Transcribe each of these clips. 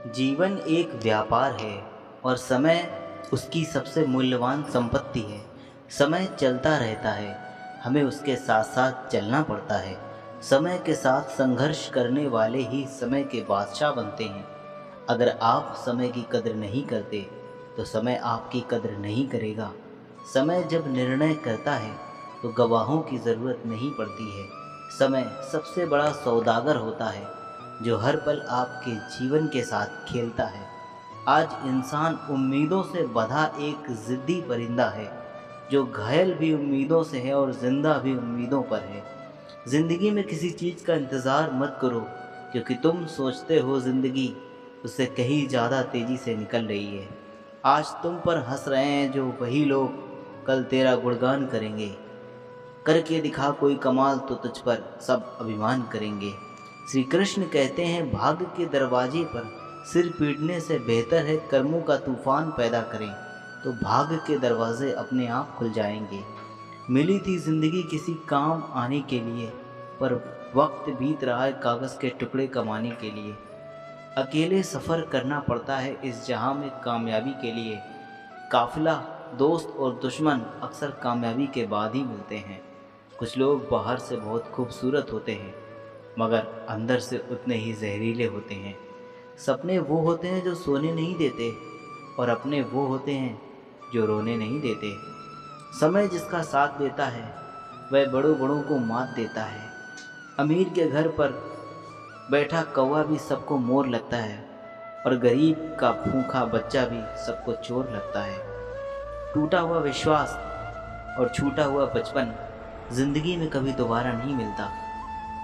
जीवन एक व्यापार है और समय उसकी सबसे मूल्यवान संपत्ति है। समय चलता रहता है, हमें उसके साथ साथ चलना पड़ता है। समय के साथ संघर्ष करने वाले ही समय के बादशाह बनते हैं। अगर आप समय की कदर नहीं करते तो समय आपकी कदर नहीं करेगा। समय जब निर्णय करता है तो गवाहों की ज़रूरत नहीं पड़ती है। समय सबसे बड़ा सौदागर होता है जो हर पल आपके जीवन के साथ खेलता है। आज इंसान उम्मीदों से बंधा एक ज़िद्दी परिंदा है जो घायल भी उम्मीदों से है और ज़िंदा भी उम्मीदों पर है। ज़िंदगी में किसी चीज़ का इंतज़ार मत करो, क्योंकि तुम सोचते हो ज़िंदगी उससे कहीं ज़्यादा तेज़ी से निकल रही है। आज तुम पर हंस रहे हैं जो वही लोग कल तेरा गुणगान करेंगे। करके दिखा कोई कमाल तो तुझ पर सब अभिमान करेंगे। श्री कृष्ण कहते हैं, भाग्य के दरवाजे पर सिर पीटने से बेहतर है कर्मों का तूफान पैदा करें, तो भाग्य के दरवाजे अपने आप खुल जाएंगे। मिली थी जिंदगी किसी काम आने के लिए, पर वक्त बीत रहा है कागज़ के टुकड़े कमाने के लिए। अकेले सफ़र करना पड़ता है इस जहां में कामयाबी के लिए। काफिला, दोस्त और दुश्मन अक्सर कामयाबी के बाद ही मिलते हैं। कुछ लोग बाहर से बहुत खूबसूरत होते हैं, मगर अंदर से उतने ही जहरीले होते हैं। सपने वो होते हैं जो सोने नहीं देते, और अपने वो होते हैं जो रोने नहीं देते। समय जिसका साथ देता है वह बड़ों बड़ों को मात देता है। अमीर के घर पर बैठा कौवा भी सबको मोर लगता है, और गरीब का भूखा बच्चा भी सबको चोर लगता है। टूटा हुआ विश्वास और छूटा हुआ बचपन ज़िंदगी में कभी दोबारा नहीं मिलता।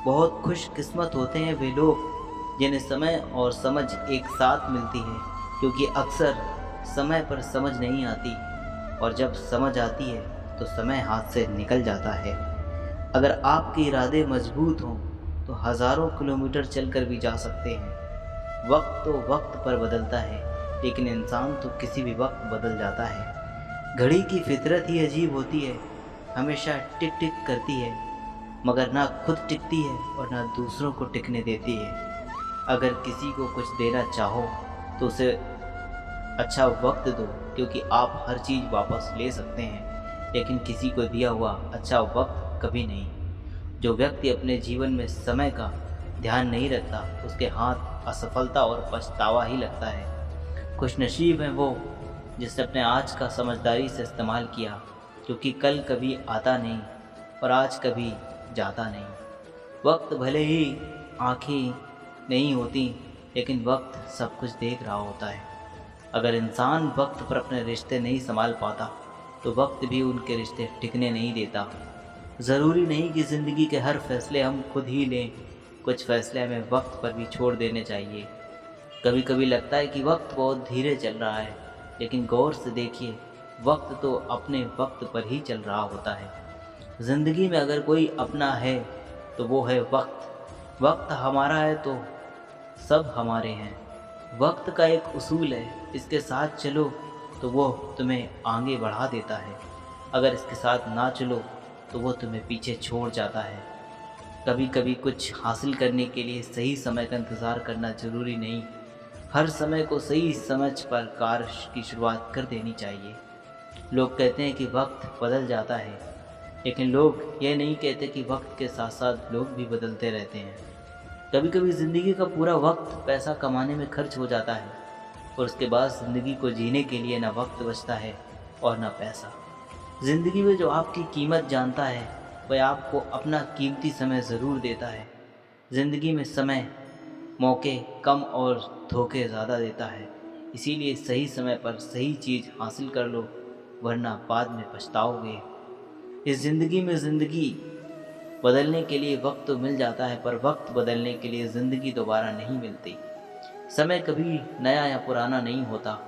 बहुत खुशकिस्मत होते हैं वे लोग जिन्हें समय और समझ एक साथ मिलती है, क्योंकि अक्सर समय पर समझ नहीं आती, और जब समझ आती है तो समय हाथ से निकल जाता है। अगर आपके इरादे मजबूत हों तो हज़ारों किलोमीटर चलकर भी जा सकते हैं। वक्त तो वक्त पर बदलता है, लेकिन इंसान तो किसी भी वक्त बदल जाता है। घड़ी की फितरत ही अजीब होती है, हमेशा टिक टिक करती है, मगर ना खुद टिकती है और ना दूसरों को टिकने देती है। अगर किसी को कुछ देना चाहो तो उसे अच्छा वक्त दो, क्योंकि आप हर चीज़ वापस ले सकते हैं, लेकिन किसी को दिया हुआ अच्छा वक्त कभी नहीं। जो व्यक्ति अपने जीवन में समय का ध्यान नहीं रखता, उसके हाथ असफलता और पछतावा ही लगता है। खुशनसीब है वो जिसने अपने आज का समझदारी से इस्तेमाल किया, क्योंकि कल कभी आता नहीं और आज कभी जाता नहीं। वक्त भले ही आँखें नहीं होती, लेकिन वक्त सब कुछ देख रहा होता है। अगर इंसान वक्त पर अपने रिश्ते नहीं संभाल पाता तो वक्त भी उनके रिश्ते टिकने नहीं देता। ज़रूरी नहीं कि ज़िंदगी के हर फैसले हम खुद ही लें, कुछ फैसले हमें वक्त पर भी छोड़ देने चाहिए। कभी कभी लगता है कि वक्त बहुत धीरे चल रहा है, लेकिन गौर से देखिए, वक्त तो अपने वक्त पर ही चल रहा होता है। ज़िंदगी में अगर कोई अपना है तो वो है वक्त। वक्त हमारा है तो सब हमारे हैं। वक्त का एक उसूल है, इसके साथ चलो तो वो तुम्हें आगे बढ़ा देता है, अगर इसके साथ ना चलो तो वो तुम्हें पीछे छोड़ जाता है। कभी कभी कुछ हासिल करने के लिए सही समय का इंतज़ार करना ज़रूरी नहीं, हर समय को सही समझ पर कार्य की शुरुआत कर देनी चाहिए। लोग कहते हैं कि वक्त बदल जाता है, लेकिन लोग ये नहीं कहते कि वक्त के साथ साथ लोग भी बदलते रहते हैं। कभी कभी ज़िंदगी का पूरा वक्त पैसा कमाने में खर्च हो जाता है, और उसके बाद ज़िंदगी को जीने के लिए ना वक्त बचता है और ना पैसा। ज़िंदगी में जो आपकी कीमत जानता है वह आपको अपना कीमती समय ज़रूर देता है। ज़िंदगी में समय मौके कम और धोखे ज़्यादा देता है, इसीलिए सही समय पर सही चीज़ हासिल कर लो, वरना बाद में पछताओगे। इस ज़िंदगी में ज़िंदगी बदलने के लिए वक्त तो मिल जाता है, पर वक्त बदलने के लिए ज़िंदगी दोबारा नहीं मिलती। समय कभी नया या पुराना नहीं होता,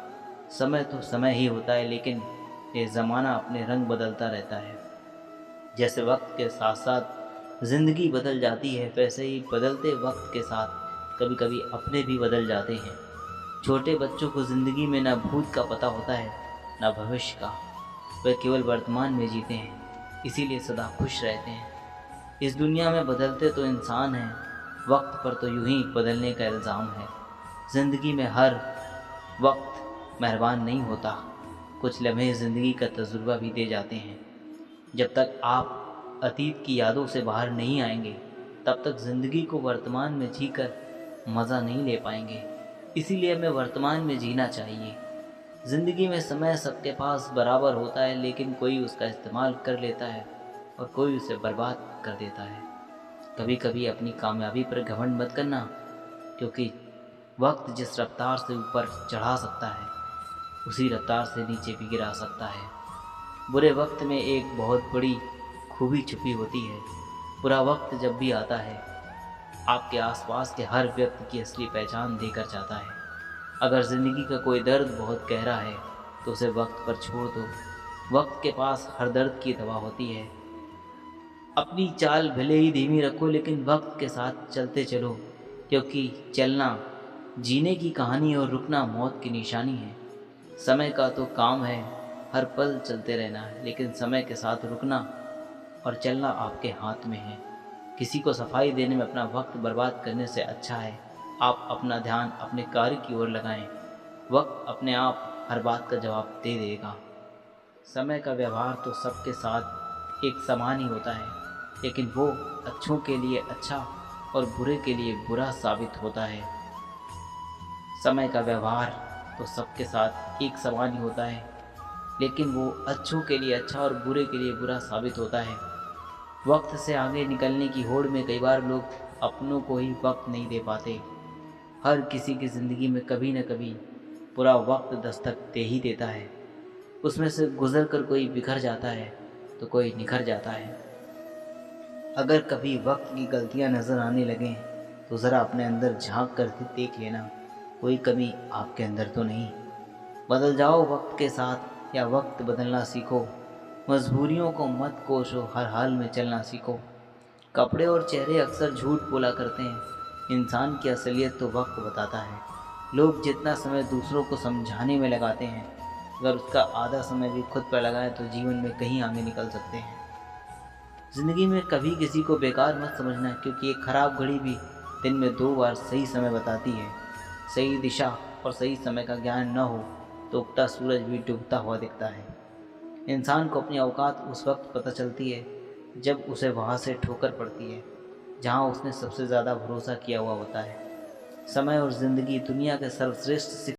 समय तो समय ही होता है, लेकिन ये ज़माना अपने रंग बदलता रहता है। जैसे वक्त के साथ साथ ज़िंदगी बदल जाती है, वैसे ही बदलते वक्त के साथ कभी कभी अपने भी बदल जाते हैं। छोटे बच्चों को ज़िंदगी में ना भूत का पता होता है ना भविष्य का, वे केवल वर्तमान में जीते हैं, इसीलिए सदा खुश रहते हैं। इस दुनिया में बदलते तो इंसान हैं, वक्त पर तो यूं ही बदलने का इल्ज़ाम है। ज़िंदगी में हर वक्त मेहरबान नहीं होता। कुछ लम्हे ज़िंदगी का तजुर्बा भी दे जाते हैं। जब तक आप अतीत की यादों से बाहर नहीं आएंगे, तब तक ज़िंदगी को वर्तमान में जीकर मज़ा नहीं ले पाएंगे। इसीलिए हमें वर्तमान में जीना चाहिए। ज़िंदगी में समय सबके पास बराबर होता है, लेकिन कोई उसका इस्तेमाल कर लेता है और कोई उसे बर्बाद कर देता है। कभी कभी अपनी कामयाबी पर घमंड मत करना, क्योंकि वक्त जिस रफ्तार से ऊपर चढ़ा सकता है, उसी रफ्तार से नीचे भी गिरा सकता है। बुरे वक्त में एक बहुत बड़ी खूबी छुपी होती है। बुरा वक्त जब भी आता है, आपके आसपास के हर व्यक्ति की असली पहचान देकर जाता है। अगर ज़िंदगी का कोई दर्द बहुत गहरा है, तो उसे वक्त पर छोड़ दो। वक्त के पास हर दर्द की दवा होती है। अपनी चाल भले ही धीमी रखो, लेकिन वक्त के साथ चलते चलो, क्योंकि चलना जीने की कहानी और रुकना मौत की निशानी है। समय का तो काम है हर पल चलते रहना है, लेकिन समय के साथ रुकना और चलना आपके हाथ में है। किसी को सफाई देने में अपना वक्त बर्बाद करने से अच्छा है आप अपना ध्यान अपने कार्य की ओर लगाएं। वक्त अपने आप हर बात का जवाब दे देगा। समय का व्यवहार तो सबके साथ एक समान ही होता है, लेकिन वो अच्छों के लिए अच्छा और बुरे के लिए बुरा साबित होता है। समय का व्यवहार तो सबके साथ एक समान ही होता है, लेकिन वो अच्छों के लिए अच्छा और बुरे के लिए बुरा साबित होता है। वक्त से आगे निकलने की होड़ में कई बार लोग अपनों को ही वक्त नहीं दे पाते। हर किसी की ज़िंदगी में कभी न कभी पूरा वक्त दस्तक दे ही देता है। उसमें से गुजर कर कोई बिखर जाता है तो कोई निखर जाता है। अगर कभी वक्त की गलतियां नज़र आने लगें, तो ज़रा अपने अंदर झांक कर देख लेना, कोई कमी आपके अंदर तो नहीं। बदल जाओ वक्त के साथ या वक्त बदलना सीखो। मजबूरियों को मत कोसो, हर हाल में चलना सीखो। कपड़े और चेहरे अक्सर झूठ बोला करते हैं, इंसान की असलियत तो वक्त बताता है। लोग जितना समय दूसरों को समझाने में लगाते हैं, अगर उसका आधा समय भी खुद पर लगाएं तो जीवन में कहीं आगे निकल सकते हैं। ज़िंदगी में कभी किसी को बेकार मत समझना, क्योंकि एक ख़राब घड़ी भी दिन में 2 बार सही समय बताती है। सही दिशा और सही समय का ज्ञान न हो तो उगता सूरज भी डूबता हुआ दिखता है। इंसान को अपनी औकात उस वक्त पता चलती है जब उसे वहाँ से ठोकर पड़ती है जहाँ उसने सबसे ज़्यादा भरोसा किया हुआ होता है। समय और ज़िंदगी दुनिया के सर्वश्रेष्ठ